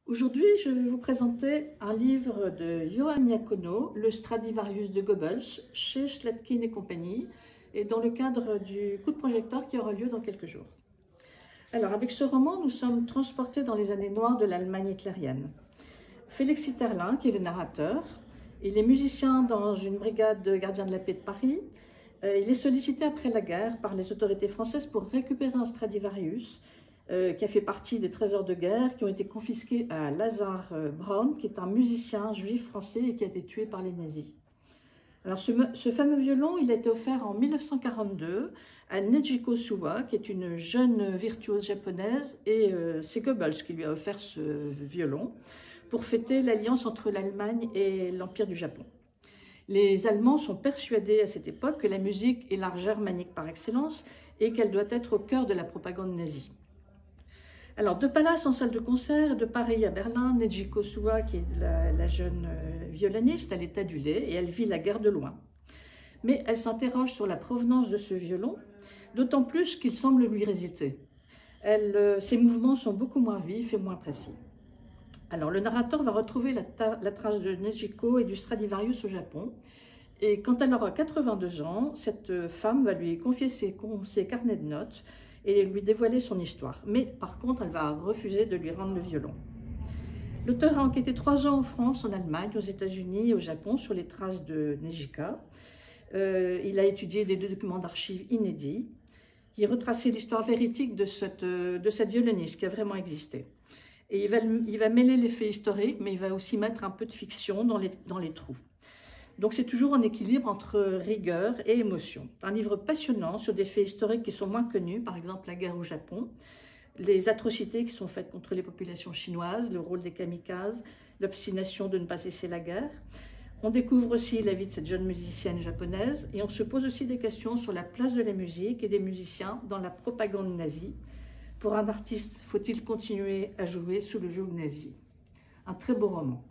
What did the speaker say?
Aujourd'hui, je vais vous présenter un livre de Johann Iacono, Le Stradivarius de Goebbels, chez Schletkin et compagnie, et dans le cadre du coup de projecteur qui aura lieu dans quelques jours. Alors, avec ce roman, nous sommes transportés dans les années noires de l'Allemagne hitlérienne. Félix Itterlin, qui est le narrateur, il est musicien dans une brigade de gardiens de la paix de Paris. Il est sollicité après la guerre par les autorités françaises pour récupérer un Stradivarius qui a fait partie des trésors de guerre qui ont été confisqués à Lazar Braun, qui est un musicien juif français et qui a été tué par les nazis. Alors ce fameux violon, il a été offert en 1942 à Nejiko Suwa, qui est une jeune virtuose japonaise, et c'est Goebbels qui lui a offert ce violon pour fêter l'alliance entre l'Allemagne et l'Empire du Japon. Les Allemands sont persuadés à cette époque que la musique est l'art germanique par excellence et qu'elle doit être au cœur de la propagande nazie. Alors, de Palace en salle de concert, de Paris à Berlin, Nejiko Suwa, qui est la jeune violoniste, elle est adulée et elle vit la guerre de loin. Mais elle s'interroge sur la provenance de ce violon, d'autant plus qu'il semble lui résister. Ses mouvements sont beaucoup moins vifs et moins précis. Alors, le narrateur va retrouver la trace de Nejiko et du Stradivarius au Japon. Et quand elle aura 82 ans, cette femme va lui confier ses carnets de notes et lui dévoiler son histoire. Mais par contre, elle va refuser de lui rendre le violon. L'auteur a enquêté 3 ans en France, en Allemagne, aux États-Unis et au Japon sur les traces de Nejika. Il a étudié des documents d'archives inédits qui retraçaient l'histoire véridique de cette violoniste qui a vraiment existé. Et il va mêler les faits historiques, mais il va aussi mettre un peu de fiction dans les trous. Donc c'est toujours un équilibre entre rigueur et émotion. Un livre passionnant sur des faits historiques qui sont moins connus, par exemple la guerre au Japon, les atrocités qui sont faites contre les populations chinoises, le rôle des kamikazes, l'obstination de ne pas cesser la guerre. On découvre aussi la vie de cette jeune musicienne japonaise et on se pose aussi des questions sur la place de la musique et des musiciens dans la propagande nazie. Pour un artiste, faut-il continuer à jouer sous le joug nazi? Un très beau roman.